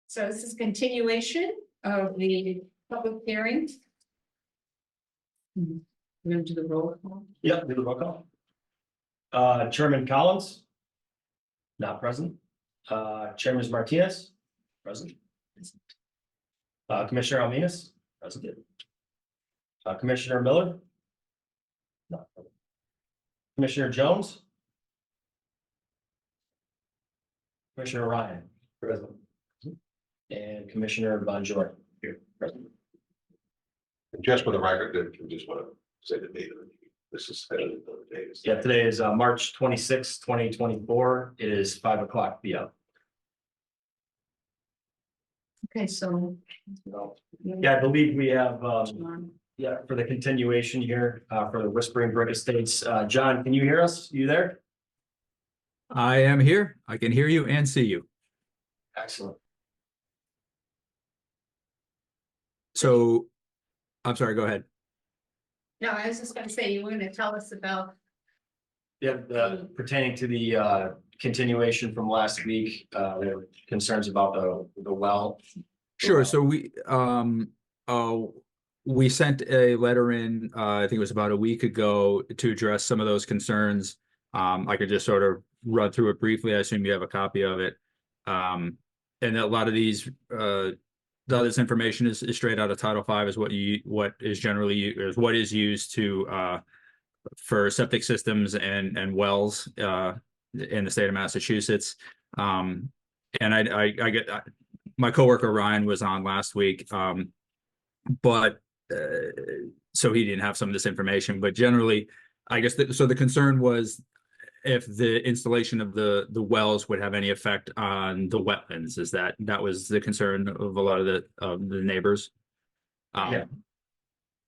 So this is continuation of the public hearing. We're going to do the roll call. Yep, do the roll call. Chairman Collins, not present. Chairman Martinez, present. Commissioner Alminas, present. Commissioner Miller, not present. Commissioner Jones, Commissioner Ryan, present. And Commissioner Bonjour, here, present. And just for the record, I just want to say the date of the meeting. This is the date. Yeah, today is March 26, 2024. It is 5 o'clock p.m. Okay, so. Yeah, I believe we have, yeah, for the continuation here, for the Whispering Brook Estates. John, can you hear us? You there? I am here. I can hear you and see you. Excellent. So, I'm sorry, go ahead. No, I was just gonna say, you were gonna tell us about. Yeah, pertaining to the continuation from last week, there were concerns about the well. Sure. So we sent a letter in, I think it was about a week ago, to address some of those concerns. I could just sort of run through it briefly. I assume you have a copy of it. And a lot of these, this information is straight out of Title V, is what is used to for septic systems and wells in the state of Massachusetts. And I get my coworker Ryan was on last week, but so he didn't have some of this information. But generally, I guess so the concern was if the installation of the wells would have any effect on the wetlands. Is that was the concern of a lot of the neighbors. Yeah.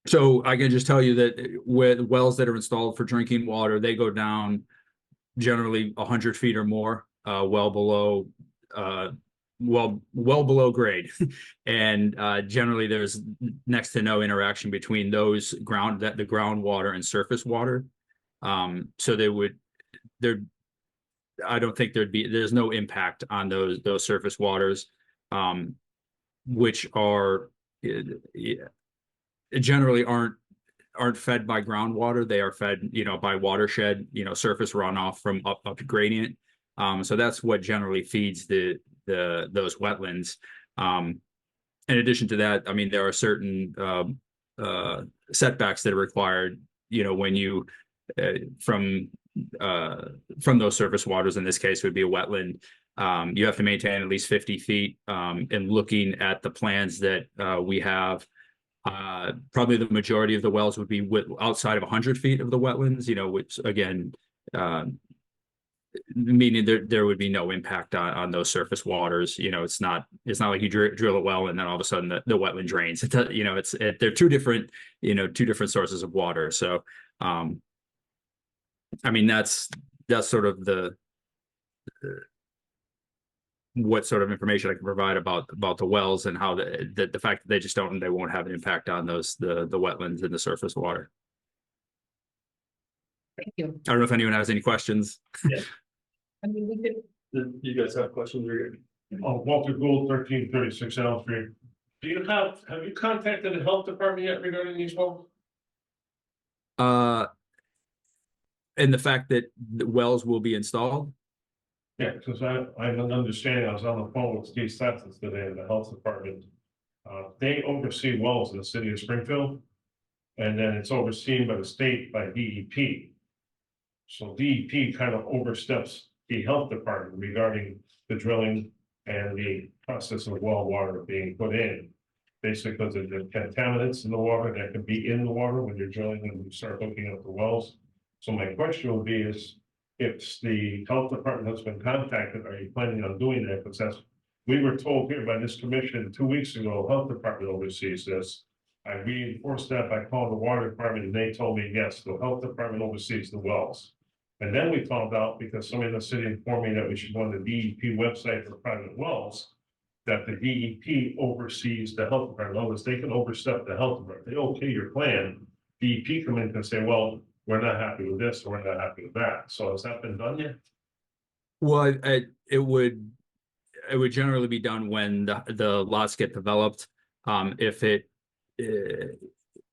So I can just tell you that with wells that are installed for drinking water, they go down generally 100 feet or more, well below grade. And generally there's next to no interaction between those the groundwater and surface water. So I don't think there's no impact on those surface waters, which are generally aren't fed by groundwater. They are fed, by watershed, surface runoff from up gradient. So that's what generally feeds those wetlands. In addition to that, I mean, there are certain setbacks that are required, when you from those surface waters. In this case, would be a wetland. You have to maintain at least 50 feet. And looking at the plans that we have, probably the majority of the wells would be outside of 100 feet of the wetlands, which again, meaning there would be no impact on those surface waters. It's not like you drill a well and then all of a sudden the wetland drains. They're two different sources of water. So, I mean, that's sort of what sort of information I can provide about the wells and how the fact that they won't have an impact on the wetlands and the surface water. Thank you. I don't know if anyone has any questions. Yeah. I mean, we could. You guys have questions? Walter Gould, 1336 Elm Street. Have you contacted the health department yet regarding these wells? And the fact that the wells will be installed. Yeah, because I have an understanding, I was on the phone with Steve Stetson today in the health department. They oversee wells in the city of Springfield. And then it's overseen by the state by DEP. So DEP kind of oversteps the health department regarding the drilling and the process of well water being put in. Basically, because of the contaminants in the water that can be in the water when you're drilling and you start hooking up the wells. So my question would be is, if the health department has been contacted, are you planning on doing that? Because we were told here by this commission 2 weeks ago, health department oversees this. I reinforced that by calling the water department and they told me, yes, the health department oversees the wells. And then we found out, because somebody in the city informed me that we should go on the DEP website for private wells, that the DEP oversees the health department. In other words, they can overstep the health department. They okay your plan. DEP come in and say, well, we're not happy with this, or we're not happy with that. So has that been done yet? Well, it would, it would generally be done when the lots get developed. If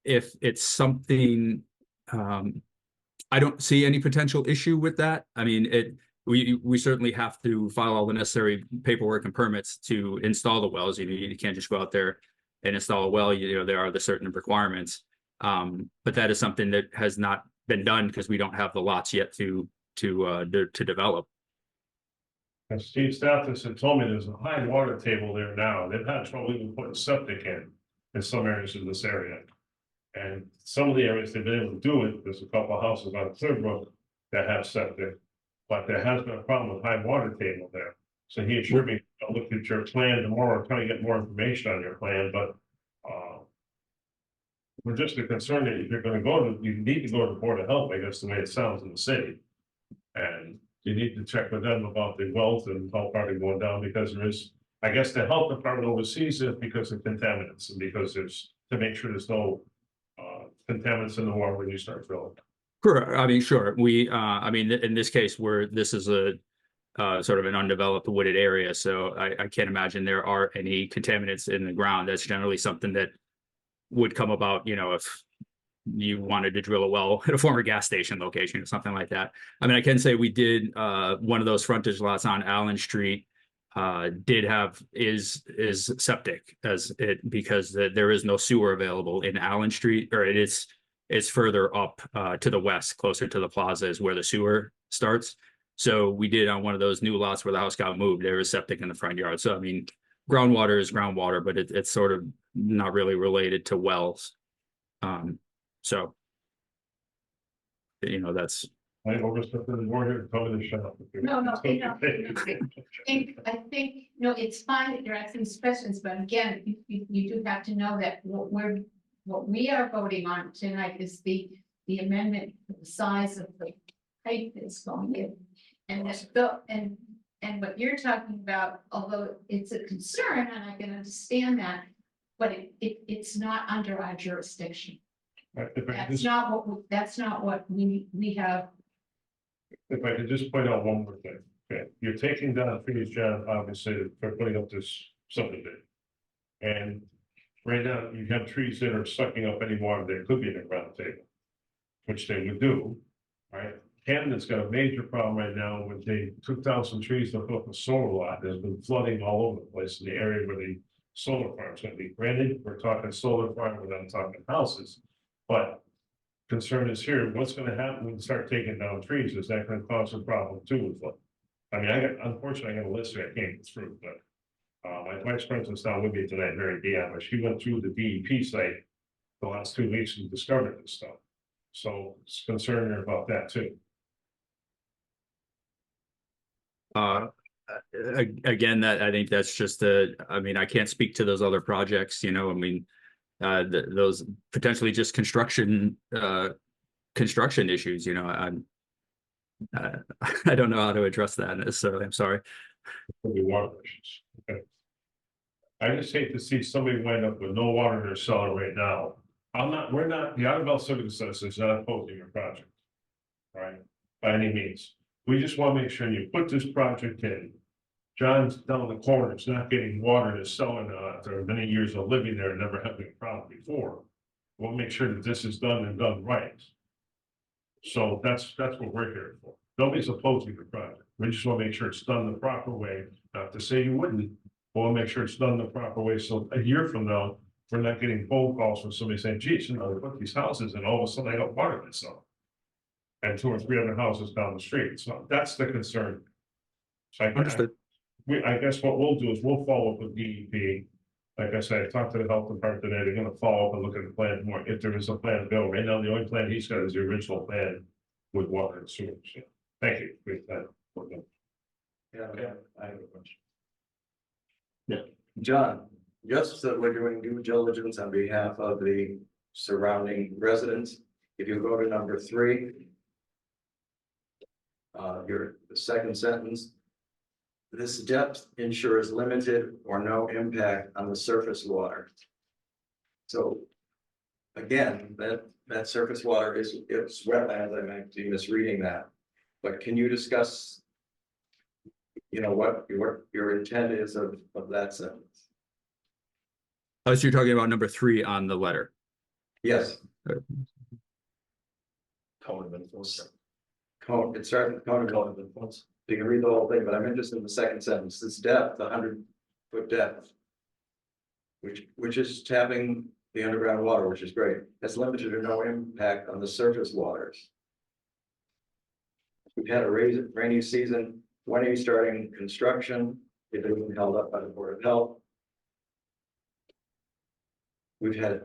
it's something, I don't see any potential issue with that. I mean, we certainly have to file all the necessary paperwork and permits to install the wells. You can't just go out there and install a well. There are the certain requirements. But that is something that has not been done because we don't have the lots yet to develop. And Steve Stathis had told me there's a high water table there now. They've had trouble even putting septic in some areas of this area. And some of the areas they've been able to do it, there's a couple of houses on Clearbrook that have septic. But there has been a problem with high water table there. So he assured me, I'll look at your plan tomorrow, try to get more information on your plan, but we're just concerned that if you're gonna you need to go to the Board of Health, I guess, the way it sounds in the city. And you need to check with them about the wells and how far they're going down, because there is, I guess, the health department oversees it because of contaminants and because there's, to make sure there's no contaminants in the water when you start drilling. Correct. I mean, sure. I mean, in this case, this is a sort of an undeveloped wooded area, so I can't imagine there are any contaminants in the ground. That's generally something that would come about, if you wanted to drill a well at a former gas station location or something like that. I mean, I can say we did one of those frontage lots on Allen Street is septic because there is no sewer available in Allen Street, or it's further up to the west, closer to the plaza is where the sewer starts. So we did on one of those new lots where the house got moved, there was septic in the front yard. So I mean, groundwater is groundwater, but it's sort of not really related to wells. So that's. I overstepped the board here, tell me to shut up. No, I think, no, it's fine that you're asking these questions, but again, you do have to know that what we are voting on tonight is the amendment, the size of the pipe that's going in. And that's built, and what you're talking about, although it's a concern, and I can understand that, but it's not under our jurisdiction. That's not what we have. If I could just point out one more thing, okay, you're taking down trees, John, obviously, for putting up this subdivision. And right now, you have trees that are sucking up any water that could be in the ground table, which they would do, right? Camden's got a major problem right now when they took down some trees to put up a solar lot. There's been flooding all over the place in the area where the solar farm's gonna be. Granted, we're talking solar farm, we're not talking houses, but concern is here, what's gonna happen when you start taking down trees? Is that gonna cause a problem too with flood? I mean, unfortunately, I got a list that I can't get through, but my vice president's not with me tonight, Mary Dion, but she went through the DEP site the last 2 weeks and discovered this stuff. So it's concerning about that too. Again, that I think that's just I mean, I can't speak to those other projects, I mean, those potentially just construction issues, I don't know how to address that necessarily. I'm sorry. Could be water issues. Okay. I just hate to see somebody wind up with no water in their cellar right now. We're not, the Audubon Civic Association is not opposing your project. Right, by any means. We just want to make sure you put this project in. John's down the corner, it's not getting water in his cellar after many years of living there, never having a problem before. We'll make sure that this is done and done right. So that's what we're here for. Nobody's opposing the project. We just want to make sure it's done the proper way. Not to say you wouldn't, but we'll make sure it's done the proper way. So a year from now, we're not getting phone calls from somebody saying, geez, we put these houses and all of a sudden I got water in the cellar. And 2 or 3 other houses down the street. So that's the concern. So Understood. I guess what we'll do is we'll follow up with DEP. Like I said, I talked to the health department today. They're gonna follow up and look at the plan more. If there is a plan to go. Right now, the only plan he's got is the original plan with water and sewage. So, thank you for that. Yeah, I have a question. Yeah, John, just that we're doing due diligence on behalf of the surrounding residents. If you go to number 3, the second sentence, this depth ensures limited or no impact on the surface water. So again, that surface water it's wetlands. I might be misreading that, but can you discuss you know, what your intent is of that sentence. Oh, so you're talking about number 3 on the letter. Yes, Cone of influence. it starts with cone of influence. You can read the whole thing, but I'm interested in the second sentence, this depth, 100-foot depth. Which is tapping the underground water, which is great, has limited or no impact on the surface waters. We've had a rainy season. When are you starting construction? If it wasn't held up by the Board of Health. We've had,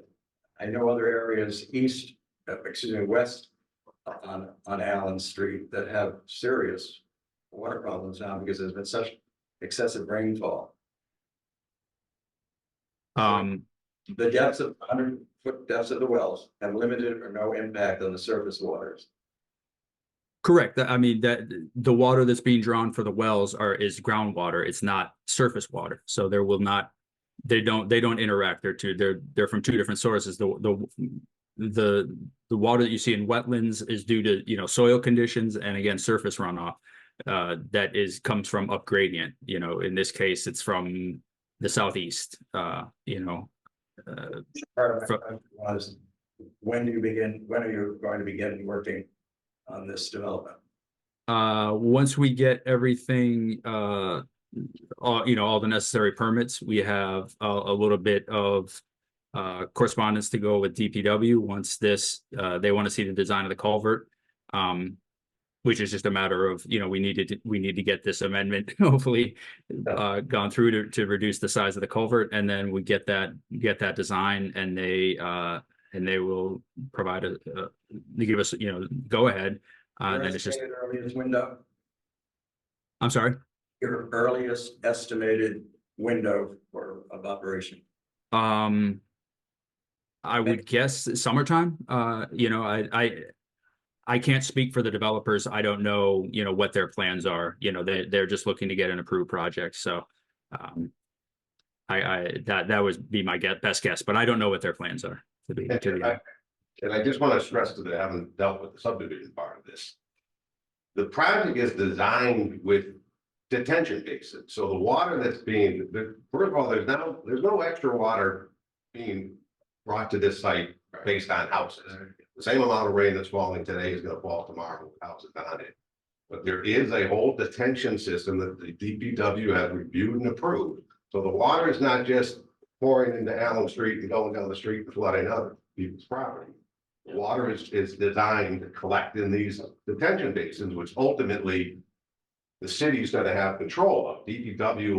I know other areas west on Allen Street that have serious water problems now because there's been such excessive rainfall. The depths of 100-foot depths of the wells have limited or no impact on the surface waters. Correct. I mean, that the water that's being drawn for the wells is groundwater. It's not surface water. So there will not, they don't interact. They're from 2 different sources. The water that you see in wetlands is due to, you know, soil conditions, and again, surface runoff that comes from up gradient. You know, in this case, it's from the southeast. You know, Part of my question was, when are you going to begin working on this development? Once we get everything, all the necessary permits, we have a little bit of correspondence to go with DPW. Once they want to see the design of the culvert, which is just a matter of, you know, we need to get this amendment hopefully gone through to reduce the size of the culvert, and then we get that design, and they will provide they give us, you know, go ahead. Then it's just, earliest window, I'm sorry. your earliest estimated window of operation. I would guess summertime. You know, I can't speak for the developers. I don't know, you know, what their plans are. You know, they're just looking to get an approved project. So that would be my best guess, but I don't know what their plans are to be. And I just want to stress that I haven't dealt with the subdivision part of this. The project is designed with detention basins. So the water that's first of all, there's no extra water being brought to this site based on houses. The same amount of rain that's falling today is going to fall tomorrow with houses on it. But there is a whole detention system that the DPW has reviewed and approved. So the water is not just pouring into Allen Street and going down the street and flooding other people's property. The water is designed to collect in these detention basins, which ultimately the city's going to have control of. DPW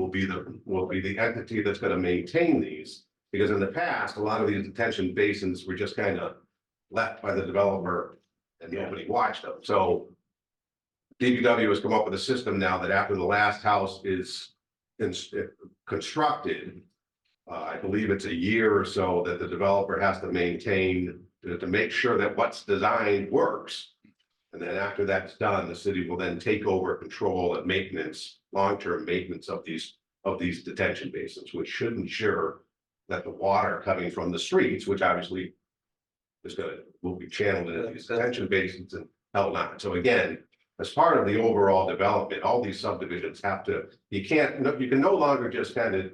will be the entity that's going to maintain these, because in the past, a lot of these detention basins were just kind of left by the developer and nobody watched them. So DPW has come up with a system now that after the last house is constructed, I believe it's a year or so that the developer has to maintain to make sure that what's designed works. And then after that's done, the city will then take over control and maintenance, long-term maintenance of these detention basins, which should ensure that the water coming from the streets, which obviously will be channeled into these detention basins and held on. So again, as part of the overall development, all these subdivisions you can no longer just kind of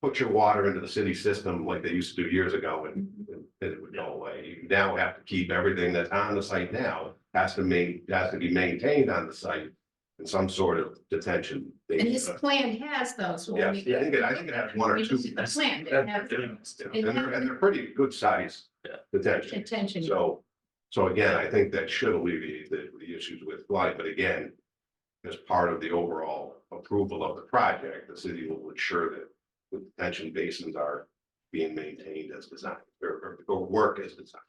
put your water into the city system like they used to do years ago and it would go away. You now have to keep everything that's on the site now has to be maintained on the site in some sort of detention. And this plan has those. Yes, I think it has 1 or 2. The plan, it has And they're pretty good size detention. attention. So again, I think that should alleviate the issues with flooding, but again, as part of the overall approval of the project, the city will ensure that the detention basins are being maintained as designed or work as designed.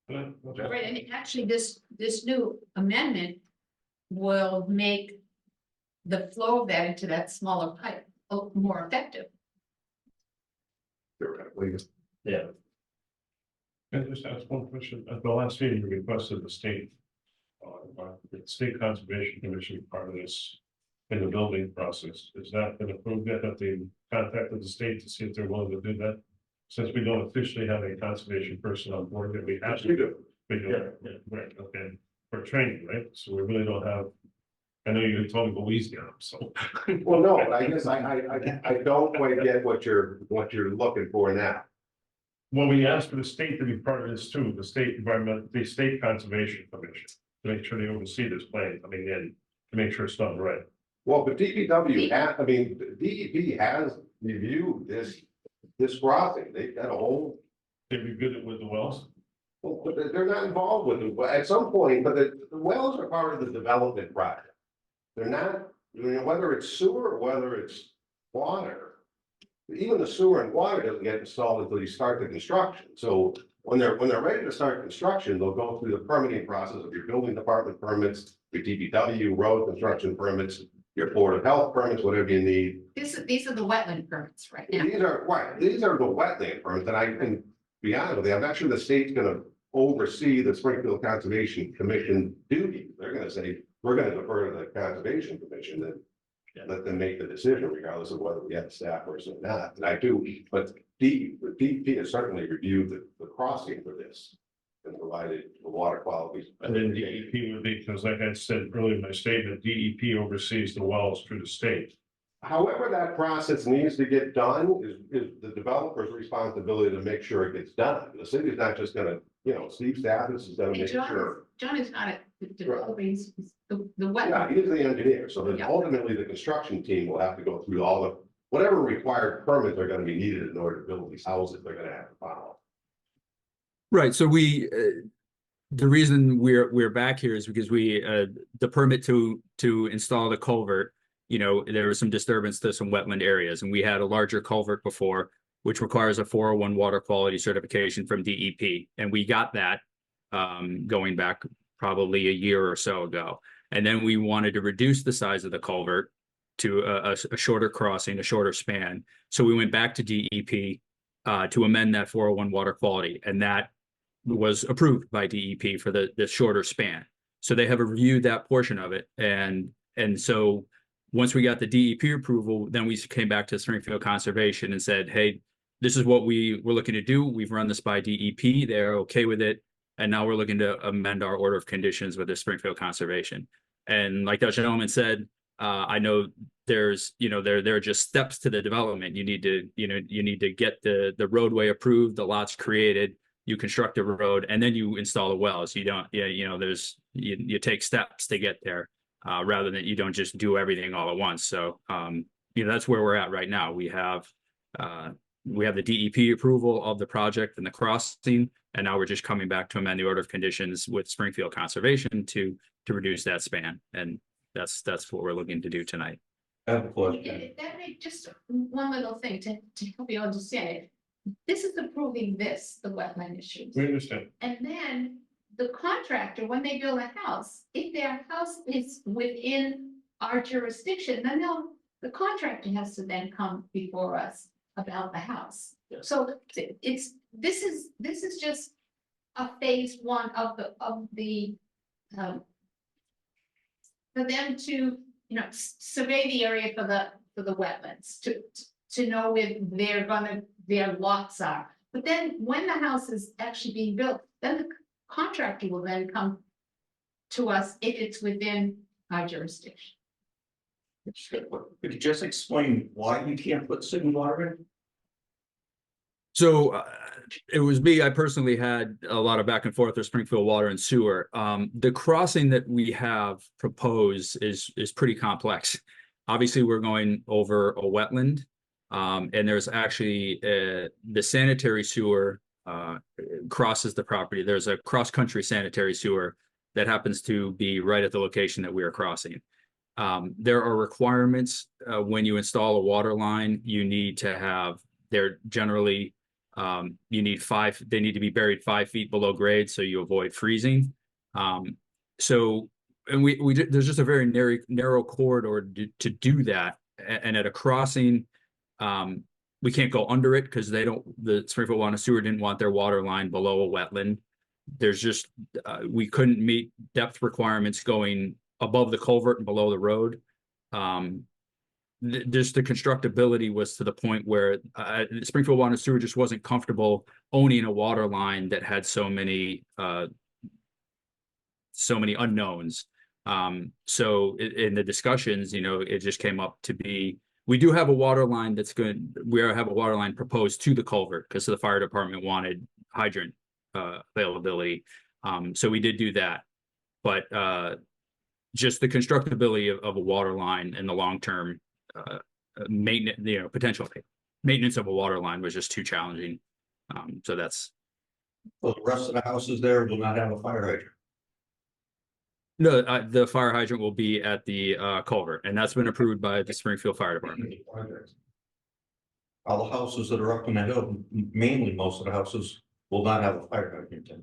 Right, and actually, this new amendment will make the flow of that into that smaller pipe more effective. Theoretically, Yeah. Can I just ask one question? At the last meeting, we requested the state Conservation Commission part of this in the building process. Has that been approved yet? Have they contacted the state to see if they're willing to do that? Since we don't officially have a conservation person on board that we have to do. We do. Right, okay, for training, right? So we really don't have I know you told me to go easy on them, so. Well, no, but I guess I don't quite get what you're looking for now. Well, we asked for the state to be part of this too, the state environment, the state conservation commission, to make sure they oversee this plan coming in, to make sure it's done right. Well, but DEP has reviewed this crossing. They've got a whole, They reviewed it with the wells. well, but they're not involved with it, but at some point, but the wells are part of the development project. They're not, whether it's sewer or whether it's water. Even the sewer and water doesn't get installed until you start the construction. So when they're ready to start construction, they'll go through the permitting process of your building department permits, your DPW road construction permits, your Board of Health permits, whatever you need. These are the wetland permits right now. These are the wetland permits, and I can be honest with you, I'm not sure the state's gonna oversee the Springfield Conservation Commission duty. They're gonna say, we're gonna defer to the Conservation Commission and let them make the decision regardless of whether we have a staff person or not. And I do, but DEP has certainly reviewed the crossing for this and provided the water quality. And then DEP would be, because like I said earlier in my statement, DEP oversees the wells through the state. However, that process needs to get done is the developer's responsibility to make sure it gets done. The city's not just gonna, Steve Stathis is gonna And make sure. John is not developing the Yeah, wetland. he's the engineer, so then Yeah. ultimately the construction team will have to go through all the, whatever required permits are gonna be needed in order to build these houses, they're gonna have to follow. Right, so the reason we're back here is because the permit to install the culvert, there was some disturbance to some wetland areas, and we had a larger culvert before, which requires a 401 water quality certification from DEP, and we got that going back probably a year or so ago. And then we wanted to reduce the size of the culvert to a shorter crossing, a shorter span. So we went back to DEP to amend that 401 water quality, and that was approved by DEP for the shorter span. So they have reviewed that portion of it, and so once we got the DEP approval, then we came back to Springfield Conservation and said, hey, this is what we were looking to do. We've run this by DEP. They're okay with it. And now we're looking to amend our order of conditions with the Springfield Conservation. And like that gentleman said, I know there's, there are just steps to the development. You need to get the roadway approved, the lots created, you construct a road, and then you install the wells. You don't, you take steps to get there, rather than you don't just do everything all at once. So, that's where we're at right now. We have the DEP approval of the project and the crossing, and now we're just coming back to amend the order of conditions with Springfield Conservation to reduce that span, and that's what we're looking to do tonight. I have a question. That may just one little thing to help you understand it. This is approving the wetland issues. We understand. And then the contractor, when they build a house, if their house is within our jurisdiction, then the contractor has to then come before us about the house. Yes. So this is just a phase one of the for them to, survey the area for the wetlands, to know where their lots are. But then when the house is actually being built, then the contractor will then come to us if it's within our jurisdiction. Could you just explain why you can't put city water in? So it was me. I personally had a lot of back and forth with Springfield Water and Sewer. The crossing that we have proposed is pretty complex. Obviously, we're going over a wetland, and there's actually the sanitary sewer crosses the property. There's a cross-country sanitary sewer that happens to be right at the location that we are crossing. There are requirements when you install a water line. You need to have, they're generally they need to be buried 5 feet below grade so you avoid freezing. So, and there's just a very narrow corridor to do that. And at a crossing, we can't go under it because the Springfield Water and Sewer didn't want their water line below a wetland. There's just, we couldn't meet depth requirements going above the culvert and below the road. Just the constructability was to the point where Springfield Water and Sewer just wasn't comfortable owning a water line that had so many unknowns. So in the discussions, it just came up to be, we do have a water line we have a water line proposed to the culvert because the fire department wanted hydrant availability. So we did do that. But just the constructability of a water line in the long-term maintenance, potential maintenance of a water line was just too challenging. So that's. Well, the rest of the houses there will not have a fire hydrant. No, the fire hydrant will be at the culvert, and that's been approved by the Springfield Fire Department. All the houses that are up on the hill, mainly most of the houses will not have a fire hydrant in.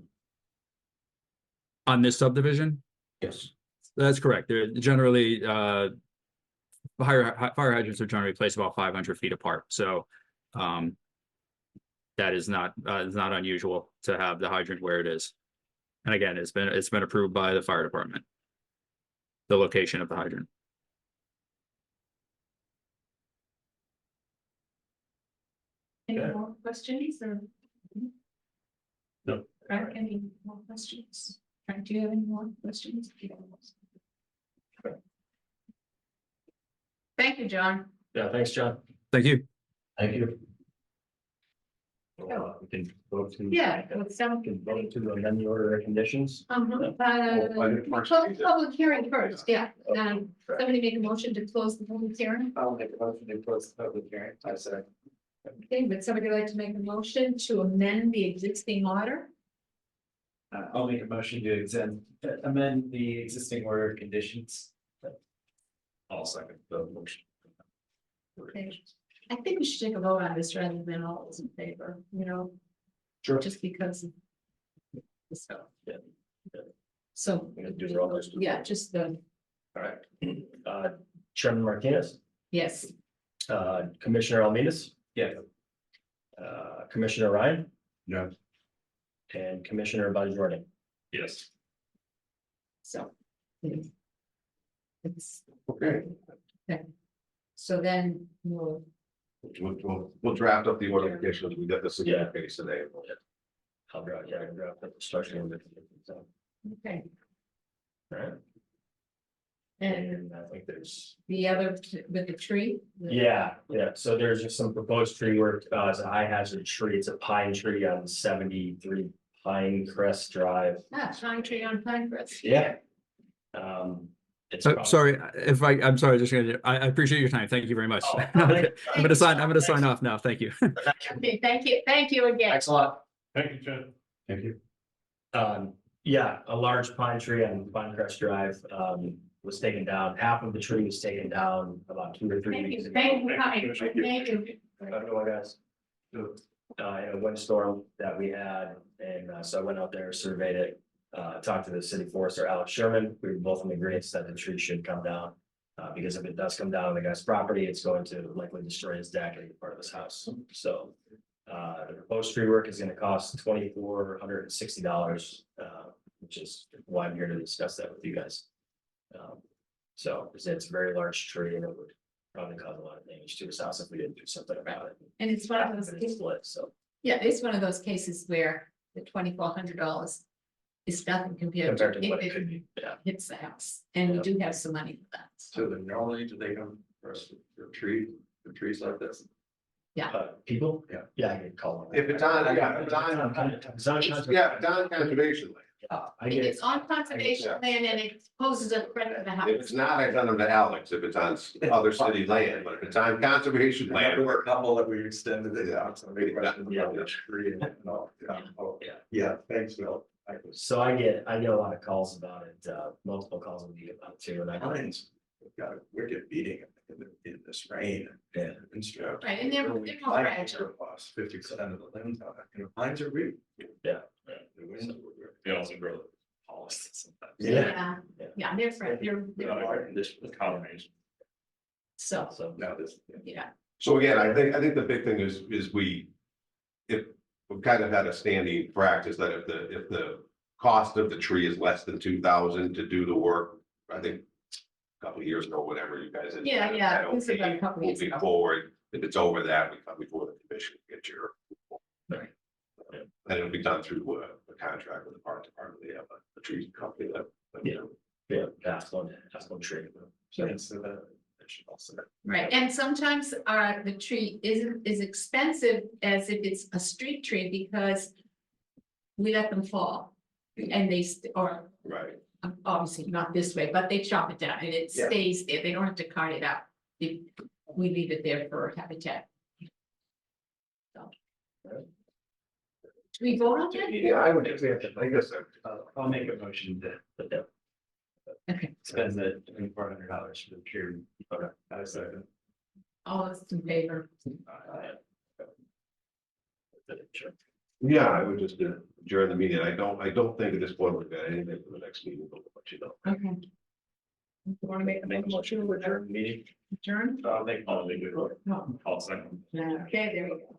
On this subdivision, Yes. that's correct. They're generally fire hydrants are generally placed about 500 feet apart. So that is not unusual to have the hydrant where it is. And again, it's been approved by the fire department. The location of the hydrant. Any more questions or? No. Frank, any more questions? Frank, do you have any more questions? Thank you, John. Yeah, thanks, John. Thank you. Thank you. We can vote to. Yeah, with some. We can vote to amend the order of conditions. Public hearing first, yeah. Somebody make a motion to close the public hearing. I'll make a motion to close the public hearing. I say. Okay, would somebody like to make a motion to amend the existing order? I'll make a motion to amend the existing order of conditions. I'll second the motion. Okay. I think we should take a vote on this rather than all those in favor, Sure. just because. of the stuff. Yeah. So, We're gonna do roll call. yeah, just the, All right. Chairman Martinez, yes, Commissioner Almeidas. Yeah. Commissioner Ryan. No. And Commissioner Bonjour. Yes. so. It's, Okay, so then we'll, we'll draft up the order of conditions. We got this in Yeah. case today. I'll draft up the structure of it. So, okay, all right. and And I think there's. the other with the tree? Yeah, so there's just some proposed tree work, it's a high hazard tree, it's a pine tree on 73 Pine Crest Drive. Pine tree on Pine Crest. Yeah. It's. Sorry, I'm sorry, I appreciate your time. Thank you very much. Oh, I'm gonna sign off now. Thank you. Okay, thank you again. Thanks a lot. Thank you, Jen. Thank you. Yeah, a large pine tree on Pine Crest Drive, was taken down, half of the tree was taken down about 2 or 3 Thank weeks you, ago. thank you, thank you. How's it going, guys? In a windstorm that we had, and so I went out there, surveyed it, talked to the city forester, Alex Sherman. We were both in agreement that the tree should come down. Because if it does come down on the guy's property, it's going to likely destroy his deck and part of his house. So the proposed tree work is gonna cost $2,460, which is why I'm here to discuss that with you guys. So it's a very large tree and it would probably cause a lot of damage to his house if we didn't do something about it. And it's one of those It's cases, split, so yeah, it's one of those cases where the $2,400 is nothing compared compared to to what if it could it be, yeah. hits the house, and we do have some money for that. So then normally do they come first for trees like this? People? Yeah. Yeah, I could call them. If it's on, yeah, yeah, Don conservation land. I If get it. it's on conservation land and it poses a threat to the house. If it's not, I send them to Alex if it's on other city land, but if it's on conservation land, There were we're. a couple that we extended it out, so big question about the tree and all. Yeah. Oh, Yeah. yeah, thanks, Bill. So I get a lot of calls about it, multiple calls with me about it too, and I. Pines, we've got a wicked beating in this rain. Yeah. And stuff. Right, and they're more fragile. Lost 50% of the limbs on it, pines are weak. Yeah. The winds are- They also grow the tallest sometimes. Yeah. Yeah, they're fragile, they're, Our condition, the combination. so, So, Now this. yeah, So again, I think the big thing is if we've kind of had a standing practice that if the cost of the tree is less than 2,000 to do the work, I think a couple of years ago, whatever you guys. had Yeah, had this is okay, a couple years moving ago. forward, if it's over that, we come before the commission, to get your. Right. And it'll be done through a contract with the park department. They have a tree company that. Yeah. Yeah, past old tree. So that should also. Right, and sometimes the tree isn't as expensive as if it's a street tree because we let them fall. And they, or Right. obviously not this way, but they chop it down and it Yeah. stays there. They don't have to cart it out. We leave it there for habitat. So. Do we vote on that? Yeah, I would, I guess, I'll make a motion to Okay, spend the $2,400 for the tree. Okay. I second. all those in favor? yeah, I would just adjourn the meeting. I don't think at this point we've got anything for the next meeting, but we'll let you know. Okay. You want to make a motion to adjourn? Meeting. Adjourn? I'll make. No. I'll second. Okay, there we go.